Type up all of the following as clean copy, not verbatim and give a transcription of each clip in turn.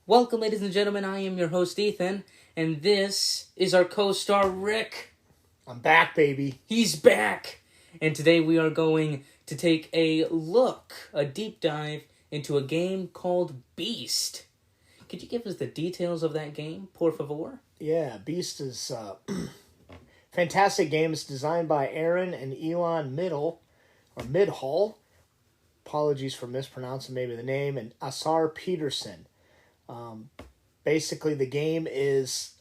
Welcome, ladies and gentlemen. I am your host, Ethan, and this is our co-star, Rick. I'm back, baby. He's back! And today we are going to take a deep dive into a game called Beast. Could you give us the details of that game, por favor? Yeah, Beast is a fantastic game. It's designed by Aaron and Elon Midhall. Apologies for mispronouncing maybe the name. And Asar Peterson. Basically, the game is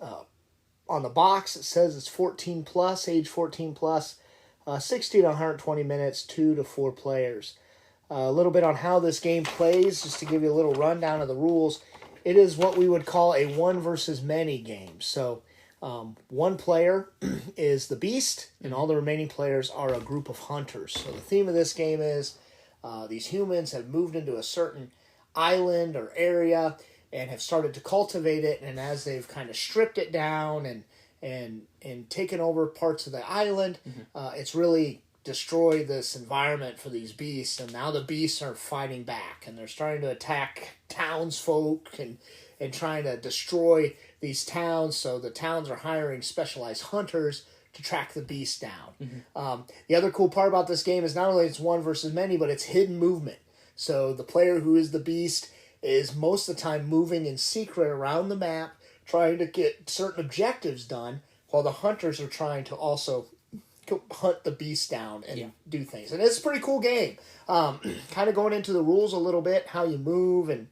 on the box. It says it's 14 plus, age 14 plus, 60 to 120 minutes, 2 to 4 players. A little bit on how this game plays, just to give you a little rundown of the rules. It is what we would call a one versus many game. So, one player is the beast, and all the remaining players are a group of hunters. So the theme of this game is these humans have moved into a certain island or area and have started to cultivate it, and as they've kind of stripped it down and taken over parts of the island, it's really destroyed this environment for these beasts, and now the beasts are fighting back, and they're starting to attack townsfolk and trying to destroy these towns, so the towns are hiring specialized hunters to track the beasts down. The other cool part about this game is not only it's one versus many, but it's hidden movement. So the player who is the beast is most of the time moving in secret around the map, trying to get certain objectives done, while the hunters are trying to also hunt the beast down and do things. And it's a pretty cool game. Kind of going into the rules a little bit, how you move and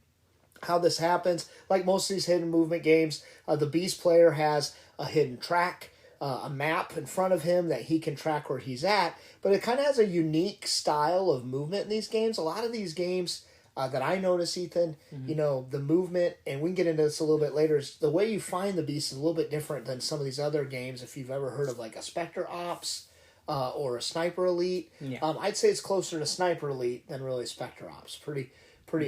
how this happens. Like most of these hidden movement games, the beast player has a hidden track, a map in front of him that he can track where he's at, but it kind of has a unique style of movement in these games. A lot of these games that I notice, Ethan, the movement, and we can get into this a little bit later, is the way you find the beast is a little bit different than some of these other games. If you've ever heard of like a Spectre Ops or a Sniper Elite, I'd say it's closer to Sniper Elite than really Spectre Ops. Pretty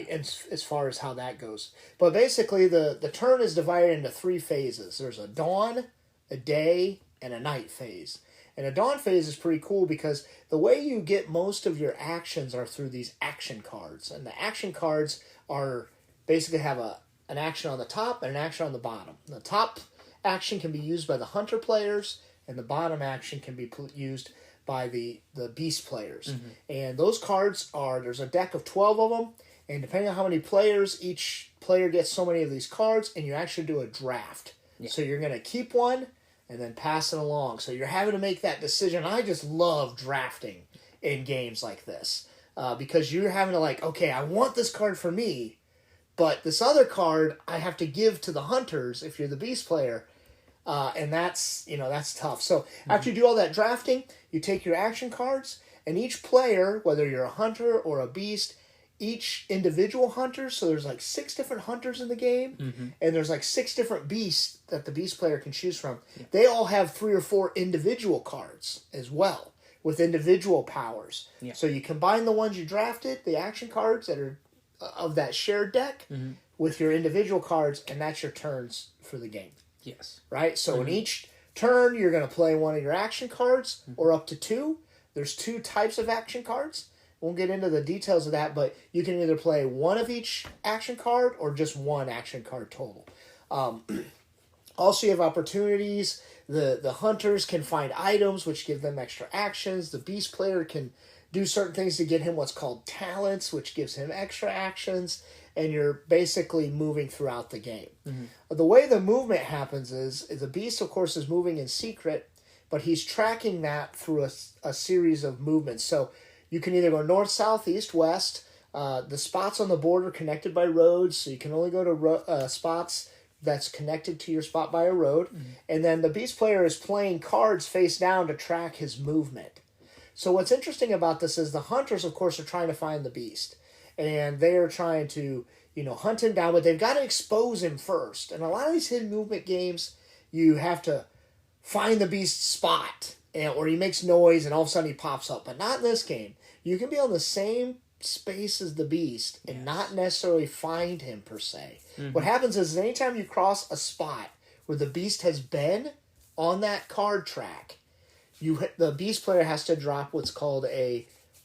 as far as how that goes. But basically, the turn is divided into 3 phases. There's a dawn, a day, and a night phase. And a dawn phase is pretty cool because the way you get most of your actions are through these action cards. And the action cards are basically have an action on the top and an action on the bottom. The top action can be used by the hunter players, and the bottom action can be used by the beast players. And those cards there's a deck of 12 of them, and depending on how many players, each player gets so many of these cards, and you actually do a draft. So you're going to keep one and then pass it along. So you're having to make that decision. I just love drafting in games like this because you're having to okay, I want this card for me, but this other card I have to give to the hunters if you're the beast player, and that's tough. So after you do all that drafting, you take your action cards, and each player, whether you're a hunter or a beast, each individual hunter, so there's 6 different hunters in the game, and there's 6 different beasts that the beast player can choose from. They all have 3 or 4 individual cards as well, with individual powers. So you combine the ones you drafted, the action cards that are of that shared deck, with your individual cards, and that's your turns for the game. Yes. Right? So in each turn, you're going to play one of your action cards, or up to 2. There's 2 types of action cards. Won't get into the details of that, but you can either play one of each action card or just one action card total. Also, you have opportunities. The hunters can find items, which give them extra actions. The beast player can do certain things to get him what's called talents, which gives him extra actions. And you're basically moving throughout the game. The way the movement happens is the beast, of course, is moving in secret, but he's tracking that through a series of movements. So you can either go north, south, east, west. The spots on the board are connected by roads, so you can only go to spots that's connected to your spot by a road. And then the beast player is playing cards face down to track his movement. So what's interesting about this is the hunters, of course, are trying to find the beast. And they are trying to, hunt him down, but they've got to expose him first. And a lot of these hidden movement games, you have to find the beast's spot, or he makes noise and all of a sudden he pops up. But not in this game. You can be on the same space as the beast and not necessarily find him per se. What happens is anytime you cross a spot where the beast has been on that card track, the beast player has to drop what's called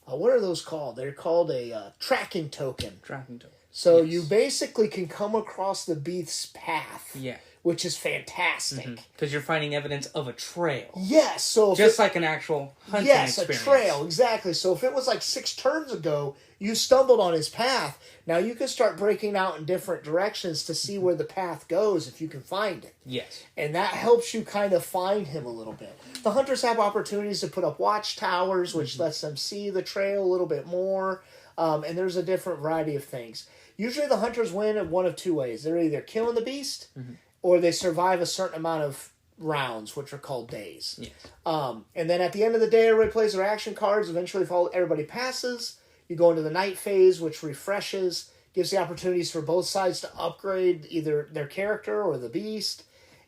what are those called? They're called a tracking token. Tracking token. So Yes. you basically can come across the beast's path, Yeah. which is fantastic. Because you're finding evidence of a trail. Yes, so if Just like an actual hunting experience. a trail, exactly. So if it was like 6 turns ago, you stumbled on his path, now you can start breaking out in different directions to see where the path goes if you can find it. Yes. And that helps you kind of find him a little bit. The hunters have opportunities to put up watchtowers, which lets them see the trail a little bit more. And there's a different variety of things. Usually the hunters win in one of 2 ways. They're either killing the beast, or they survive a certain amount of rounds, which are called days. Yes. And then at the end of the day, everybody plays their action cards. Eventually, if everybody passes, you go into the night phase, which refreshes, gives the opportunities for both sides to upgrade either their character or the beast.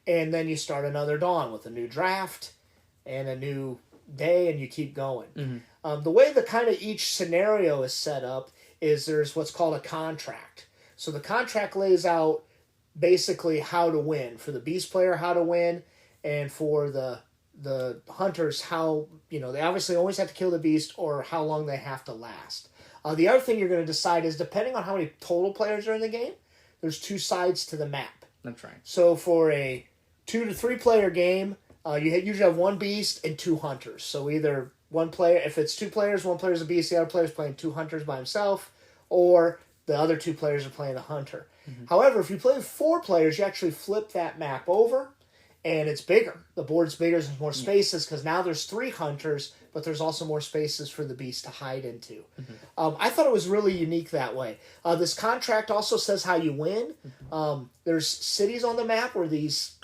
And then you start another dawn with a new draft and a new day, and you keep going. The way the kind of each scenario is set up is there's what's called a contract. So the contract lays out basically how to win. For the beast player, how to win, and for the hunters, how, they obviously always have to kill the beast or how long they have to last. The other thing you're going to decide is, depending on how many total players are in the game, there's 2 sides to the map. That's right. So for a 2 to 3 player game, you usually have 1 beast and 2 hunters. So either one player, if it's 2 players, 1 player is a beast, the other player is playing 2 hunters by himself, or the other 2 players are playing a hunter. However, if you play 4 players, you actually flip that map over, and it's bigger. The board's bigger, there's more spaces, because now there's 3 hunters, but there's also more spaces for the beast to hide into. I thought it was really unique that way. This contract also says how you win. There's cities on the map where these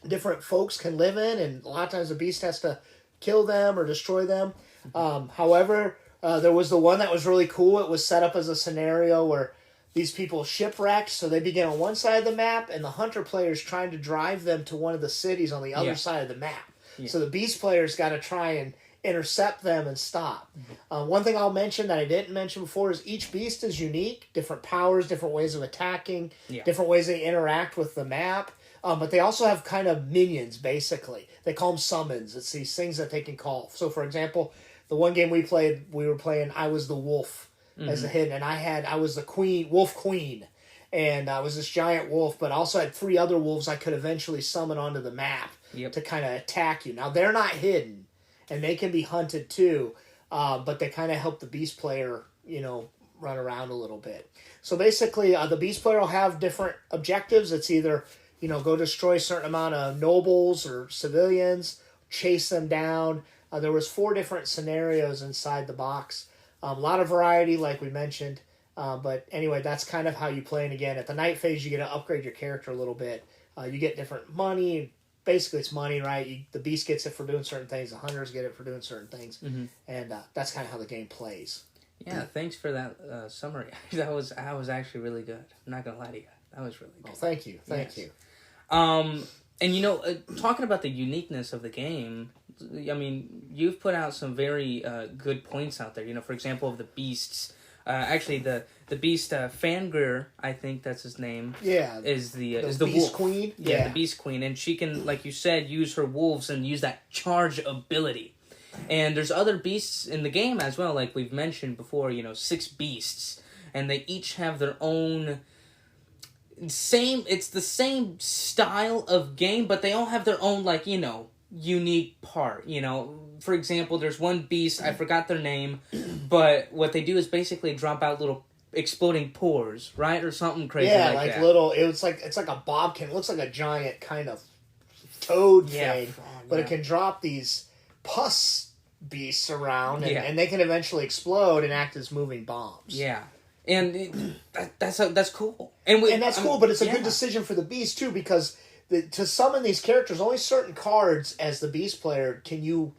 different folks can live in, and a lot of times the beast has to kill them or destroy them. However, there was the one that was really cool. It was set up as a scenario where these people shipwrecked, so they begin on one side of the map, and the hunter player's trying to drive them to one of the cities on the other side of the map. So the beast player's got to try and intercept them and stop. One thing I'll mention that I didn't mention before is each beast is unique. Different powers, different ways of attacking, different ways they interact with the map. But they also have kind of minions, basically. They call them summons. It's these things that they can call. So, for example, the one game we were playing, I was the wolf as a hidden, and I was the queen, wolf queen, and I was this giant wolf, but I also had 3 other wolves I could eventually summon onto the map to kind of attack you. Now, they're not hidden, and they can be hunted too, but they kind of help the beast player, run around a little bit. So basically, the beast player will have different objectives. It's either, go destroy a certain amount of nobles or civilians, chase them down. There was 4 different scenarios inside the box. A lot of variety, like we mentioned. But anyway, that's kind of how you play. And again, at the night phase, you get to upgrade your character a little bit. You get different money. Basically, it's money, right? The beast gets it for doing certain things. The hunters get it for doing certain things. And that's kind of how the game plays. Yeah, thanks for that summary. That was actually really good. I'm not going to lie to you. That was really good. Oh, thank you. Thank you. And talking about the uniqueness of the game, I mean, you've put out some very good points out there. For example, of the beasts. Actually, the beast Fangreer, I think that's his name. Yeah, is the beast wolf queen. Yeah, the beast queen, and she can, like you said, use her wolves and use that charge ability. And there's other beasts in the game as well, like we've mentioned before. 6 beasts, and they each have their own. It's the same style of game, but they all have their own, unique part. For example, there's one beast, I forgot their name, but what they do is basically drop out little exploding pores, right? Or something crazy like that. Little, it's like a bobcat. It looks like a giant kind of toad thing, but it can drop these pus beasts around, and they can eventually explode and act as moving bombs. Yeah. And that's cool. And that's cool, but it's a good decision for the beast, too, because to summon these characters, only certain cards as the beast player can you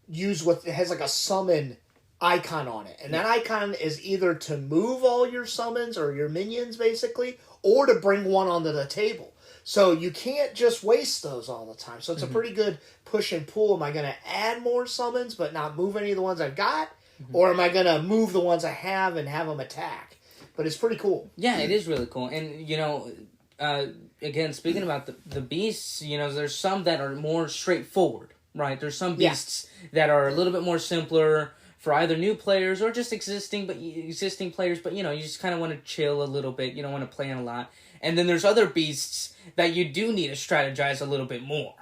use it has like a summon icon on it. And that icon is either to move all your summons or your minions, basically, or to bring one onto the table. So you can't just waste those all the time. So it's a pretty good push and pull. Am I going to add more summons but not move any of the ones I've got? Or am I going to move the ones I have and have them attack? But it's pretty cool. Yeah, it is really cool. And, again, speaking about the beasts, there's some that are more straightforward, right? There's some beasts that are a little bit more simpler. for either new players or just existing players, but you just kind of want to chill a little bit. You don't want to plan a lot. And then there's other beasts that you do need to strategize a little bit more.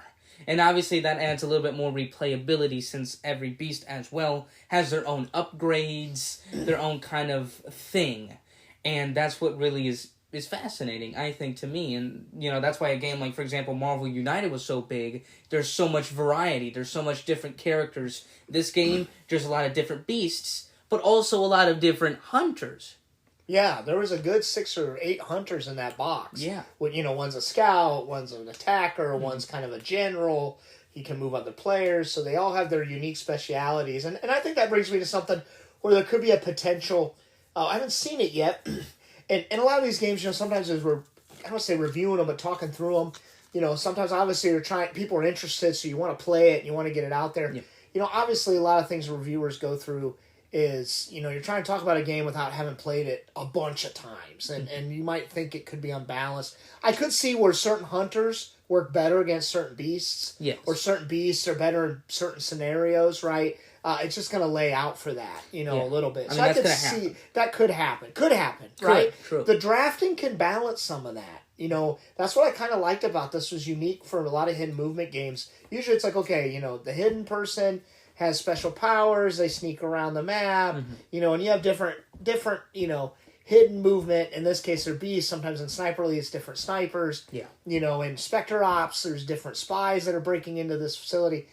And obviously that adds a little bit more replayability, since every beast as well has their own upgrades, their own kind of thing. And that's what really is fascinating, I think, to me. And, that's why a game like, for example, Marvel United was so big. There's so much variety. There's so much different characters. This game, there's a lot of different beasts, but also a lot of different hunters. Yeah, there was a good 6 or 8 hunters in that box. Yeah. One's a scout, one's an attacker, one's kind of a general. He can move other players, so they all have their unique specialities. And I think that brings me to something where there could be a potential. I haven't seen it yet. And a lot of these games, sometimes as we're, I don't say reviewing them, but talking through them, sometimes obviously people are interested, so you want to play it and you want to get it out there. Yeah. Obviously a lot of things reviewers go through is, you're trying to talk about a game without having played it a bunch of times. And you might think it could be unbalanced. I could see where certain hunters work better against certain beasts. Yes. Or certain beasts are better in certain scenarios, right? It's just going to lay out for that, a little bit. I mean, I could see that could happen. Could happen, right? True. The drafting can balance some of that. That's what I kind of liked about this. Was unique for a lot of hidden movement games. Usually it's like, okay, the hidden person has special powers, they sneak around the map, and you have different, hidden movement. In this case, they're beasts. Sometimes in Sniper Elite, it's different snipers. Yeah. In Spectre Ops, there's different spies that are breaking into this facility.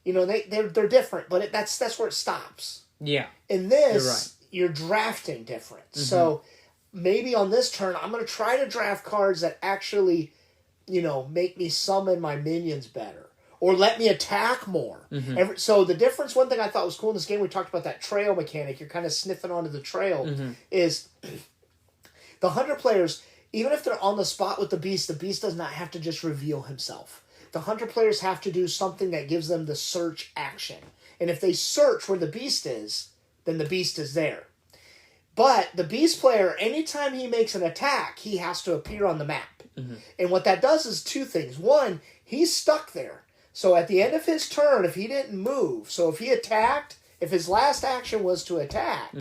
They're different, but that's where it stops. Yeah. In this, you're drafting different. So maybe on this turn, I'm going to try to draft cards that actually, make me summon my minions better. Or let me attack more. So the difference, one thing I thought was cool in this game, we talked about that trail mechanic, you're kind of sniffing onto the trail, is the hunter players, even if they're on the spot with the beast does not have to just reveal himself. The hunter players have to do something that gives them the search action. And if they search where the beast is, then the beast is there. But the beast player, anytime he makes an attack, he has to appear on the map. And what that does is 2 things. One, he's stuck there. So at the end of his turn, if he didn't move, so if he attacked, if his last action was to attack,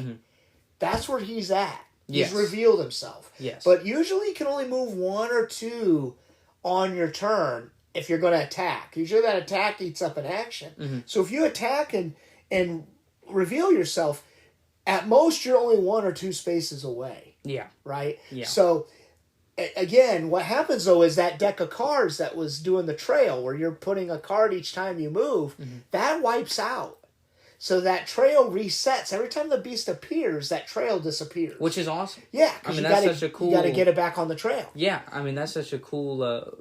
that's where he's at. He's revealed himself. Yes. But usually you can only move 1 or 2 on your turn if you're going to attack. Usually that attack eats up an action. So if you attack and reveal yourself, at most you're only 1 or 2 spaces away. Yeah. Right? Yeah. So again, what happens though is that deck of cards that was doing the trail, where you're putting a card each time you move, that wipes out. So that trail resets. Every time the beast appears, that trail disappears. Which is awesome. Yeah, because you got to get it back on the trail. Yeah, that's such a cool,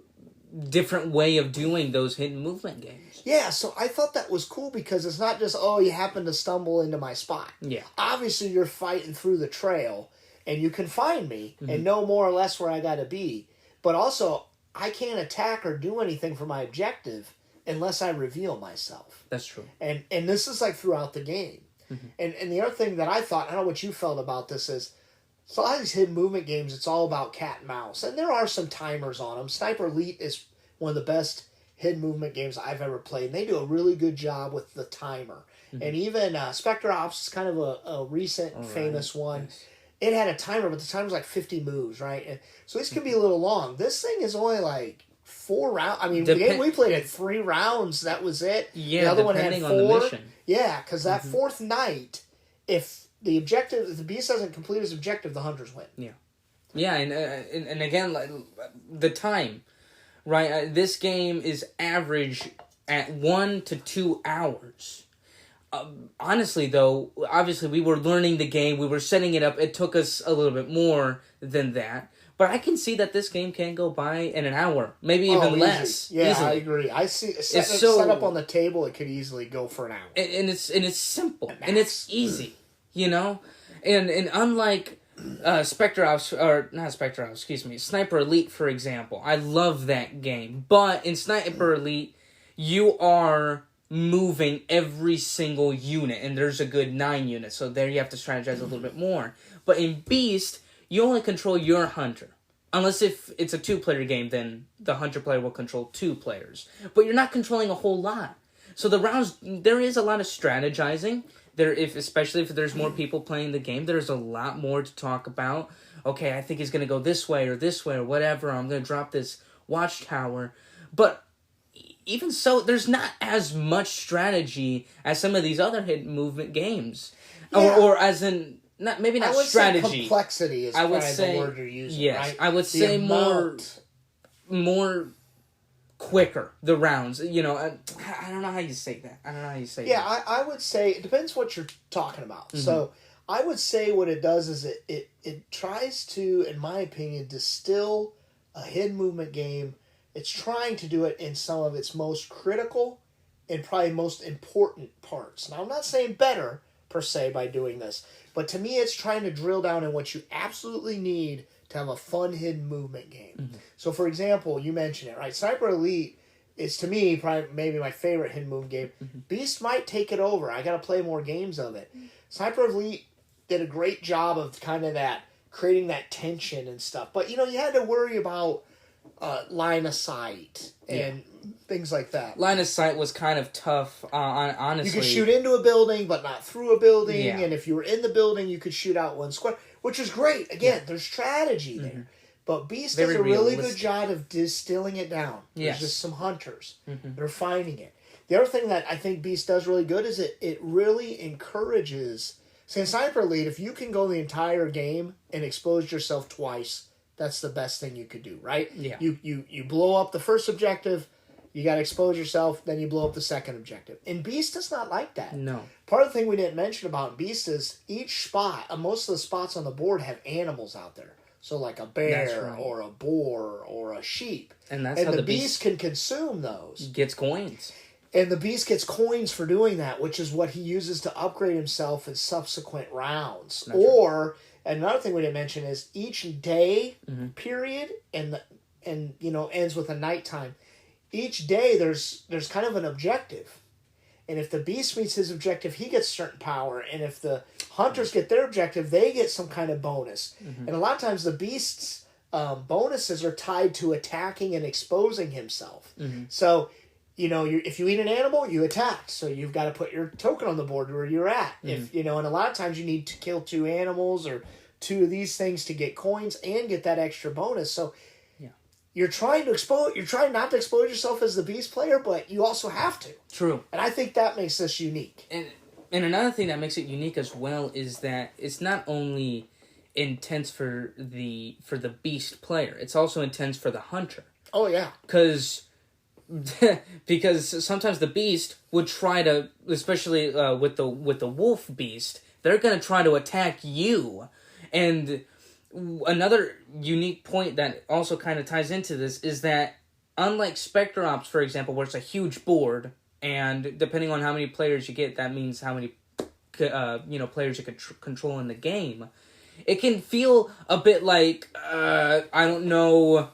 different way of doing those hidden movement games. Yeah, so I thought that was cool because it's not just, you happen to stumble into my spot. Yeah. Obviously, you're fighting through the trail, and you can find me and know more or less where I got to be. But also, I can't attack or do anything for my objective unless I reveal myself. That's true. And this is like throughout the game. And the other thing that I thought, I don't know what you felt about this, is so a lot of these hidden movement games, it's all about cat and mouse. And there are some timers on them. Sniper Elite is one of the best hidden movement games I've ever played. And they do a really good job with the timer. And even Spectre Ops is kind of a recent famous one. Yes. It had a timer, but the timer was like 50 moves, right? And so this can be a little long. This thing is only like 4 rounds. I mean, the game we played had 3 rounds. That was it. Yeah, the other one had 4. On the mission. Yeah, because that 4th night, if the beast doesn't complete his objective, the hunters win. Yeah. Yeah, and again, like, the time, right? This game is average at 1 to 2 hours. Honestly, though, obviously we were learning the game, we were setting it up. It took us a little bit more than that. But I can see that this game can go by in an hour, maybe even less. Yeah, easily. I agree. I see set up on the table. It could easily go for an hour. And it's simple and it's easy, And unlike Spectre Ops, or not Spectre Ops, excuse me, Sniper Elite, for example, I love that game. But in Sniper Elite, you are moving every single unit, and there's a good 9 units, so there you have to strategize a little bit more. But in Beast, you only control your hunter. Unless if it's a 2-player game, then the hunter player will control 2 players. But you're not controlling a whole lot. So the rounds, there is a lot of strategizing especially if there's more people playing the game, there's a lot more to talk about. Okay, I think he's going to go this way or whatever. I'm going to drop this watchtower. But even so, there's not as much strategy as some of these other hidden movement games. Yeah. Or as in, maybe not strategy. Say complexity is probably the word you're using, yes, right? I would say more quicker, the rounds. I don't know how you say that. Yeah, I would say it depends what you're talking about. Mm-hmm. So I would say what it does is it tries to, in my opinion, distill a hidden movement game. It's trying to do it in some of its most critical and probably most important parts. Now, I'm not saying better, per se, by doing this. But to me, it's trying to drill down in what you absolutely need to have a fun hidden movement game. Mm-hmm. So, for example, you mentioned it, right? Sniper Elite is, to me, probably maybe my favorite hidden movement game. Mm-hmm. Beast might take it over. I got to play more games of it. Mm-hmm. Sniper Elite did a great job of kind of that, creating that tension and stuff. But, you had to worry about line of sight and things like that. Line of sight was kind of tough, honestly. You could shoot into a building, but not through a building. Yeah. And if you were in the building, you could shoot out one square, which is great. Again, there's strategy there. Mm-hmm. But Beast does a really good job of distilling it down. There's just some hunters that are finding it. The other thing that I think Beast does really good is it really encourages... See, in Sniper Elite, if you can go the entire game and expose yourself twice, that's the best thing you could do, right? Yeah. You blow up the first objective, you got to expose yourself, then you blow up the second objective. And Beast is not like that. No. Part of the thing we didn't mention about Beast is each spot, most of the spots on the board have animals out there. So like a bear or a boar or a sheep. And that's how the Beast can consume those. Gets coins. And the Beast gets coins for doing that, which is what he uses to upgrade himself in subsequent rounds. And another thing we didn't mention is each day period and ends with a nighttime. Each day there's kind of an objective. And if the Beast meets his objective, he gets certain power. And if the hunters get their objective, they get some kind of bonus. Mm-hmm. And a lot of times the Beast's bonuses are tied to attacking and exposing himself. Mm-hmm. So, if you eat an animal, you attack. So you've got to put your token on the board where you're at. Mm-hmm. And a lot of times you need to kill 2 animals or 2 of these things to get coins and get that extra bonus. So you're trying not to expose yourself as the Beast player, but you also have to. True. And I think that makes this unique. And another thing that makes it unique as well is that it's not only intense for the Beast player, it's also intense for the hunter. Oh yeah. Because sometimes the Beast would try to, especially with the Wolf Beast, they're going to try to attack you. And another unique point that also kind of ties into this is that unlike Spectre Ops, for example, where it's a huge board, and depending on how many players you get, that means how many players you can control in the game. It can feel a bit like I don't know.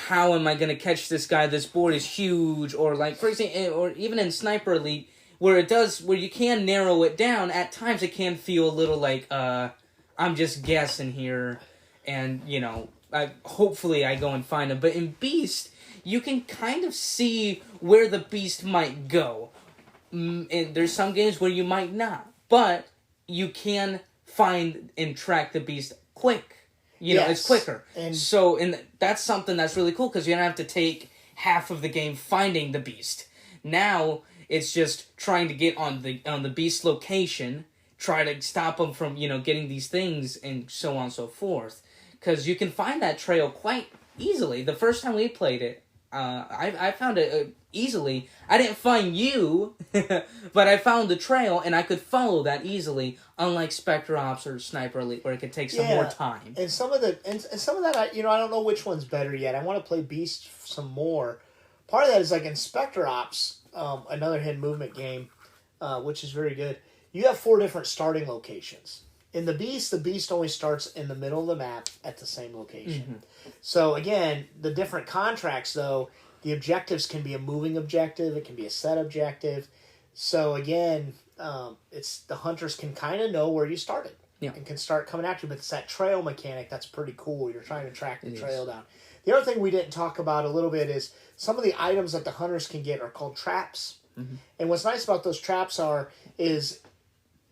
How am I going to catch this guy? This board is huge. Or like, for example, or even in Sniper Elite, where you can narrow it down, at times it can feel a little like, I'm just guessing here. And, hopefully I go and find him. But in Beast, you can kind of see where the Beast might go. And there's some games where you might not. But you can find and track the Beast quick. It's quicker. And that's something that's really cool because you don't have to take half of the game finding the Beast. Now, it's just trying to get on the Beast location, try to stop them from, getting these things and so on and so forth. Because you can find that trail quite easily. The first time we played it, I found it easily. I didn't find you, but I found the trail and I could follow that easily. Unlike Spectre Ops or Sniper Elite, where it could take some more time. And some of that, I don't know which one's better yet. I want to play Beast some more. Part of that is like in Spectre Ops, another hidden movement game, which is very good. You have 4 different starting locations. In the Beast only starts in the middle of the map at the same location. Mm-hmm. So again, the different contracts though, the objectives can be a moving objective, it can be a set objective. So again, it's the hunters can kind of know where you started and can start coming after you. But it's that trail mechanic that's pretty cool. You're trying to track the trail down. The other thing we didn't talk about a little bit is some of the items that the hunters can get are called traps. Mm-hmm. And what's nice about those traps is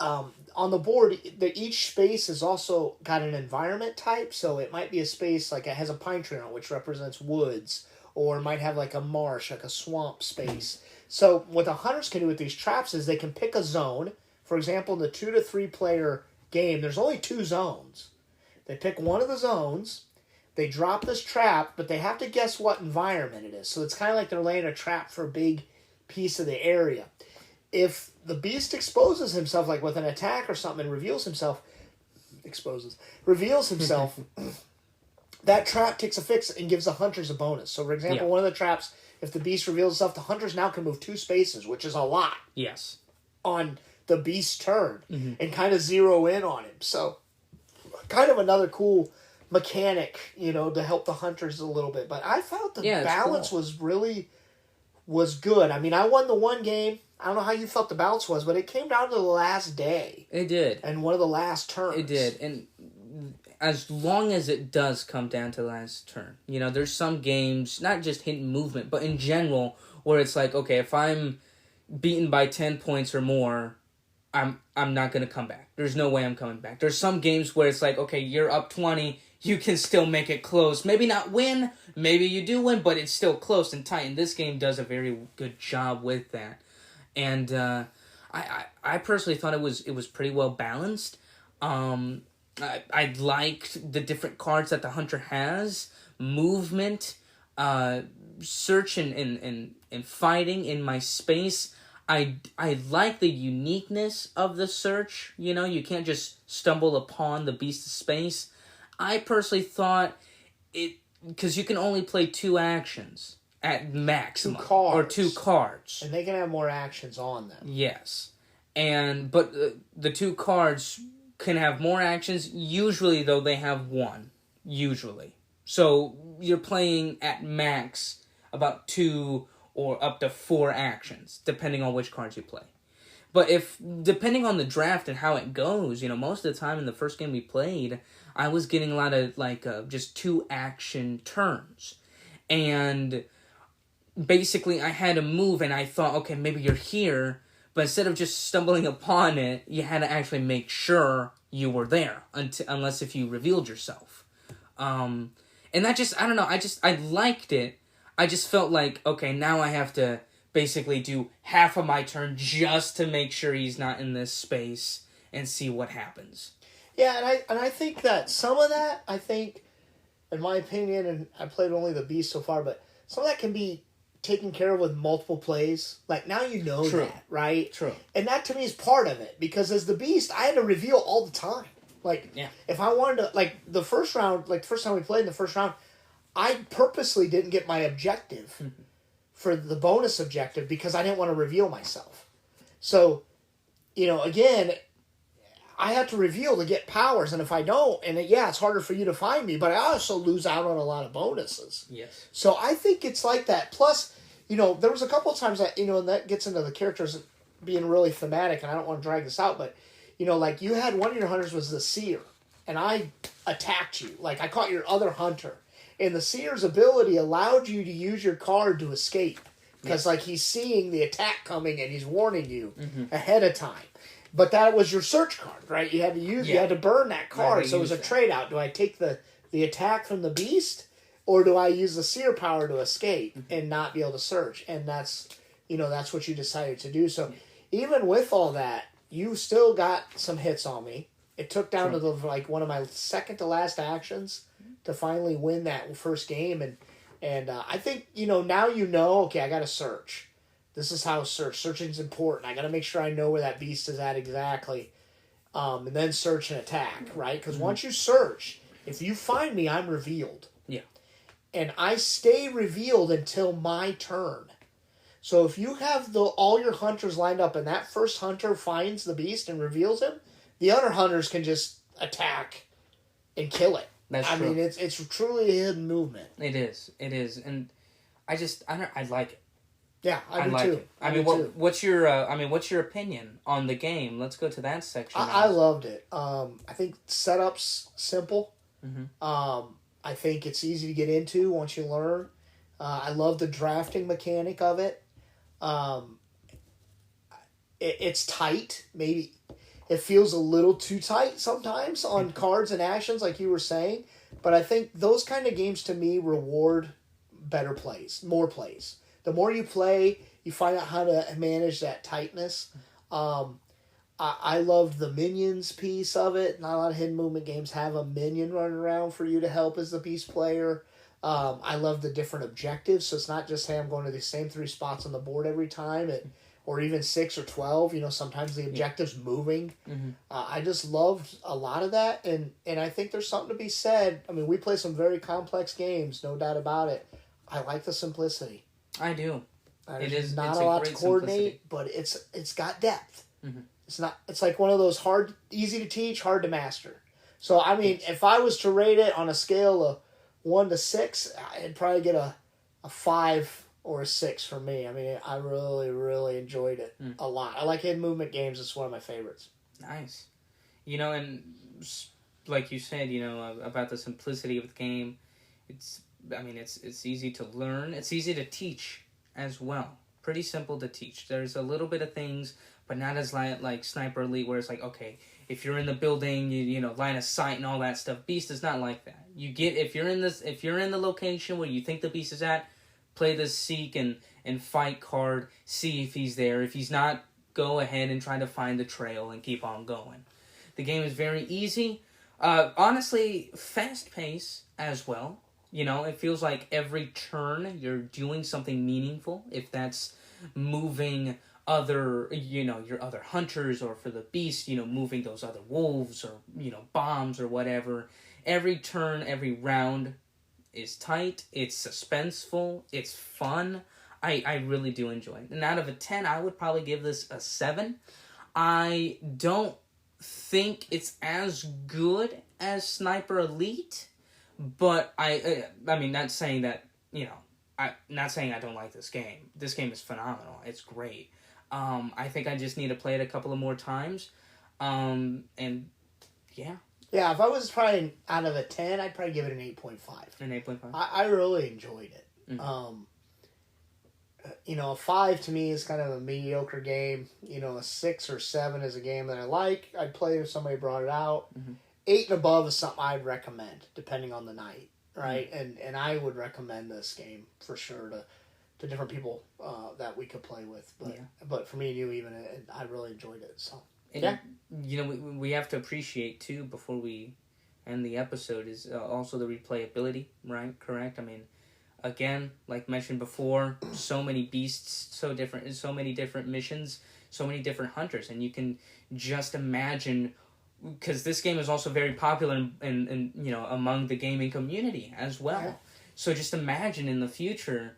On the board, each space has also got an environment type, so it might be a space like it has a pine tree on it, which represents woods, or it might have like a marsh, like a swamp space. So what the hunters can do with these traps is they can pick a zone. For example, in the 2 to 3 player game, there's only 2 zones. They pick one of the zones, they drop this trap, but they have to guess what environment it is. So it's kind of like they're laying a trap for a big piece of the area. If the beast exposes himself, like with an attack or something, and reveals himself, that trap takes a fix and gives the hunters a bonus. So, for example, one of the traps, if the beast reveals itself, the hunters now can move 2 spaces, which is a lot. Yes. On the beast's turn, and kind of zero in on him. So, kind of another cool mechanic, to help the hunters a little bit. But I felt the balance was good. I mean, I won the one game. I don't know how you felt the balance was, but it came down to the last day. It did. And one of the last turns. It did. And as long as it does come down to the last turn, there's some games, not just hidden movement, but in general, where it's like, okay, if I'm beaten by 10 points or more, I'm not going to come back. There's no way I'm coming back. There's some games where it's like, okay, you're up 20, you can still make it close. Maybe not win, maybe you do win, but it's still close and tight. And this game does a very good job with that. And I personally thought it was pretty well balanced. I liked the different cards that the hunter has, movement, search and fighting in my space. I like the uniqueness of the search. You can't just stumble upon the beast's space. I personally thought because you can only play 2 actions at maximum. 2 cards. Or 2 cards. And they can have more actions on them. Yes. But the 2 cards can have more actions. Usually, though, they have 1. Usually. So, you're playing at max about 2 or up to 4 actions, depending on which cards you play. But depending on the draft and how it goes, most of the time in the first game we played, I was getting a lot of, just 2 action turns. And basically, I had to move, and I thought, okay, maybe you're here, but instead of just stumbling upon it, you had to actually make sure you were there, unless if you revealed yourself. And that just, I don't know, I liked it. I just felt like, okay, now I have to basically do half of my turn just to make sure he's not in this space and see what happens. Yeah, and I think that some of that, in my opinion, and I played only the beast so far, but some of that can be taken care of with multiple plays. Like, now you know True. that, right? True. And that, to me, is part of it. Because as the beast, I had to reveal all the time. Like, if I wanted to... the first time we played in the first round, I purposely didn't get my objective for the bonus objective because I didn't want to reveal myself. So, again... I have to reveal to get powers, and if I don't, and it's harder for you to find me, but I also lose out on a lot of bonuses. Yes. So I think it's like that. Plus, there was a couple of times that, and that gets into the characters being really thematic, and I don't want to drag this out, but, you had one of your hunters was the seer, and I attacked you. Like, I caught your other hunter, and the seer's ability allowed you to use your card to escape, because, he's seeing the attack coming, and he's warning you ahead of time. But that was your search card, right? You had to you had to burn that card. So it was a trade out. Do I take the attack from the beast, or do I use the seer power to escape and not be able to search? And that's what you decided to do. So even with all that, you still got some hits on me. It took down to one of my second to last actions to finally win that first game, and I think now okay, I got to search. This is how searching's important. I got to make sure I know where that beast is at exactly, and then search and attack, right? Because once you search, if you find me, I'm revealed. Yeah. And I stay revealed until my turn. So if you have all your hunters lined up and that first hunter finds the beast and reveals him, the other hunters can just attack and kill it. That's true. I mean, it's truly a hidden movement. It is, and I like it. Yeah, I do like too. it. I mean, what's your opinion on the game? Let's go to that section. I loved it. I think setup's simple. Mm-hmm. I think it's easy to get into once you learn. I love the drafting mechanic of it. It's tight. Maybe it feels a little too tight sometimes on cards and actions, like you were saying. But I think those kind of games to me reward better plays, more plays. The more you play, you find out how to manage that tightness. I loved the minions piece of it. Not a lot of hidden movement games have a minion running around for you to help as the beast player. I love the different objectives, so it's not just, hey, I'm going to the same 3 spots on the board every time, or even 6 or 12. Sometimes the objective's moving. Mm-hmm. I just loved a lot of that, and I think there's something to be said. I mean, we play some very complex games, no doubt about it. I like the simplicity. I do. It's not a lot to coordinate, but it's got depth. Mm-hmm. It's like one of those easy to teach, hard to master. So, I mean, if I was to rate it on a scale of 1 to 6, I'd probably get a 5 or a 6 for me. I mean, I really, really enjoyed it a lot. I like hidden movement games. It's one of my favorites. Nice. And like you said, about the simplicity of the game, it's easy to learn. It's easy to teach as well. Pretty simple to teach. There's a little bit of things, but not as like Sniper Elite, where it's like, okay, if you're in the building, you line of sight and all that stuff. Beast is not like that. If you're in the location where you think the beast is at, play the seek and fight card, see if he's there. If he's not, go ahead and try to find the trail and keep on going. The game is very easy. Honestly, fast pace as well. It feels like every turn you're doing something meaningful. If that's moving other, your other hunters, or for the beast, moving those other wolves or, bombs or whatever. Every turn, every round is tight. It's suspenseful. It's fun. I really do enjoy it. And out of a 10, I would probably give this a 7. I don't think it's as good as Sniper Elite, but I mean, not saying that, not saying I don't like this game. This game is phenomenal. It's great. I think I just need to play it a couple of more times. And yeah. Yeah, if I was probably out of a 10, I'd probably give it an 8.5. An 8.5? I really enjoyed it. Mm-hmm. A 5 to me is kind of a mediocre game. A 6 or 7 is a game that I like. I'd play if somebody brought it out. Mm-hmm. 8 and above is something I'd recommend, depending on the night, right? Mm-hmm. And I would recommend this game for sure to different people that we could play with. But for me and you, even, I really enjoyed it. So and, we have to appreciate too, before we end the episode, is also the replayability, right? Correct. I mean, again, like mentioned before, so many beasts, so many different missions, so many different hunters, and you can just imagine, because this game is also very popular in among the gaming community as well. Yeah. So just imagine in the future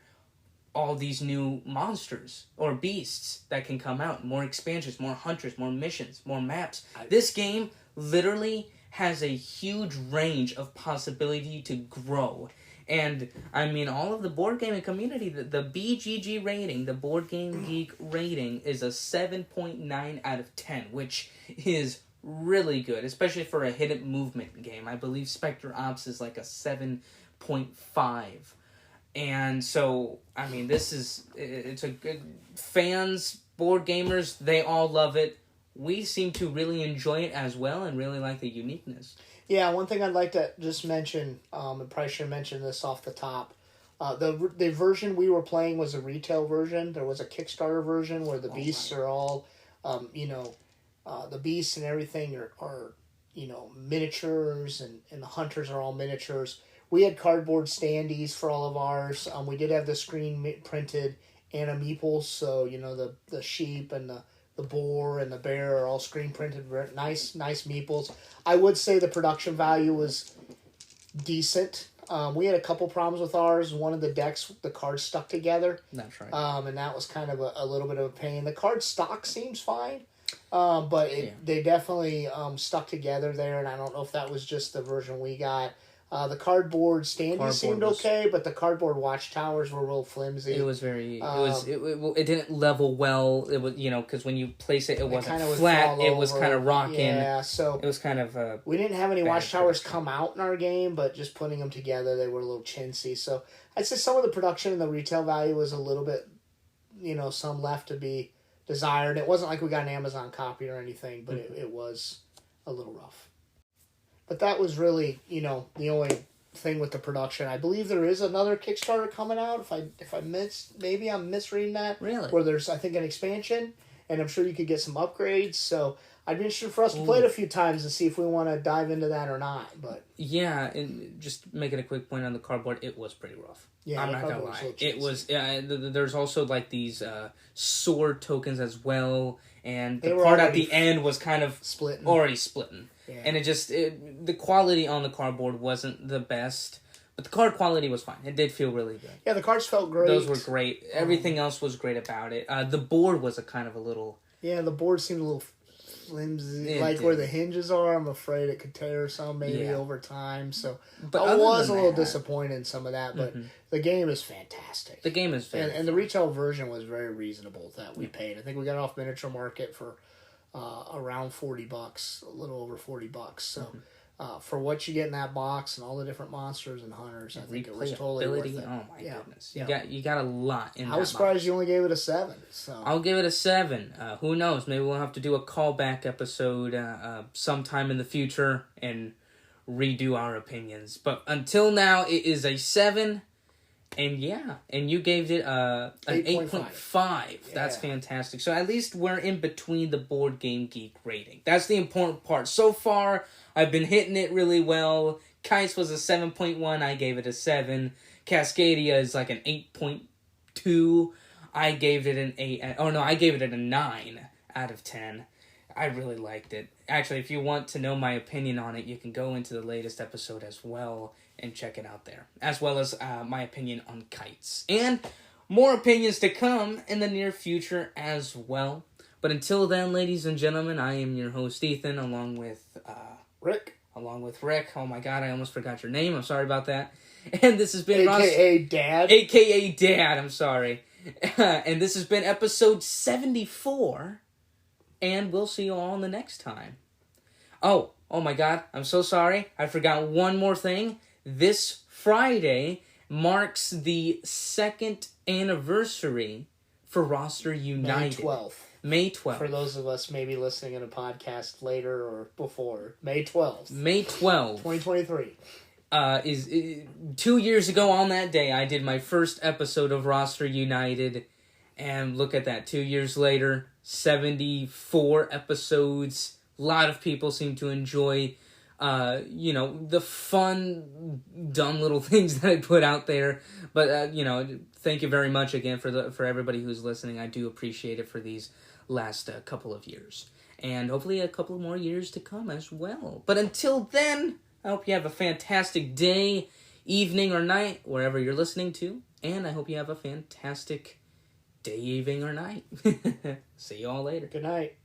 all these new monsters or beasts that can come out, more expansions, more hunters, more missions, more maps. This game literally has a huge range of possibility to grow. And, I mean, all of the board gaming community, the BGG rating, the Board Game Geek rating, is a 7.9 out of 10, which is really good, especially for a hidden movement game. I believe Spectre Ops is like a 7.5. And so, I mean, it's a good, fans, board gamers, they all love it. We seem to really enjoy it as well and really like the uniqueness. Yeah, one thing I'd like to just mention, I probably should have mentioned this off the top. The version we were playing was a retail version. There was a Kickstarter version where the beasts are all, the beasts and everything are miniatures, and the hunters are all miniatures. We had cardboard standees for all of ours. We did have the screen printed animeeples, so the sheep and the boar and the bear are all screen printed. Nice meeples. I would say the production value was decent. We had a couple problems with ours. One of the decks, the cards stuck together. That's right. And that was kind of a little bit of a pain. The card stock seems fine, but they definitely stuck together there, and I don't know if that was just the version we got. The cardboard standees seemed okay, but the cardboard watchtowers were real flimsy. It was very. It didn't level well. It was because when you place it, it wasn't flat. It was kind of rocking. Yeah, so it was kind of. We didn't have any watchtowers come out in our game, but just putting them together, they were a little chintzy. So I'd say some of the production and the retail value was a little bit, some left to be desired. It wasn't like we got an Amazon copy or anything, but it was a little rough. But that was really, the only thing with the production. I believe there is another Kickstarter coming out. Maybe I'm misreading that. Really? Where there's, I think, an expansion, and I'm sure you could get some upgrades. So I'd be interested for us to play it a few times and see if we want to dive into that or not. But yeah, and just making a quick point on the cardboard, it was pretty rough. Yeah, I'm not gonna lie. It was. There's also like these sword tokens as well, and the part at the end was kind of already splitting. Yeah. And the quality on the cardboard wasn't the best, but the card quality was fine. It did feel really good. Yeah, the cards felt great. Those were great. Everything else was great about it. The board was a little. Yeah, the board seemed a little flimsy, where the hinges are. I'm afraid it could tear some over time. So but I was a little disappointed in some of that, but the game is fantastic. The game is fantastic. And the retail version was very reasonable that we paid. I think we got it off Miniature Market for around $40, a little over $40. So for what you get in that box and all the different monsters and hunters, I think it was totally worth it. Oh my goodness. You got a lot in that. I was surprised you only gave it a 7. So I'll give it a 7. Who knows? Maybe we'll have to do a callback episode sometime in the future and redo our opinions. But until now, it is a 7. And you gave it an 8.5. That's fantastic. So at least we're in between the Board Game Geek rating. That's the important part. So far, I've been hitting it really well. Kites was a 7.1. I gave it a 7. Cascadia is like an 8.2. I gave it an 8. Oh no, I gave it a 9 out of 10. I really liked it. Actually, if you want to know my opinion on it, you can go into the latest episode as well and check it out there, as well as my opinion on Kites. And more opinions to come in the near future as well. But until then, ladies and gentlemen, I am your host, Ethan, along with Rick. Oh my god, I almost forgot your name. I'm sorry about that. And this has been AKA Dad. AKA Dad, I'm sorry. And this has been episode 74. And we'll see you all in the next time. Oh my god, I'm so sorry. I forgot one more thing. This Friday marks the 2nd anniversary for Roster United. May 12th. For those of us maybe listening in a podcast later or before. May 12th. May 12th. 2023. Is 2 years ago on that day, I did my first episode of Roster United. And look at that, 2 years later, 74 episodes. A lot of people seem to enjoy the fun, dumb little things that I put out there. But, thank you very much again for everybody who's listening. I do appreciate it for these last couple of years. And hopefully a couple more years to come as well. But until then, I hope you have a fantastic day, evening, or night, wherever you're listening to. And I hope you have a fantastic day, evening, or night. See you all later. Good night.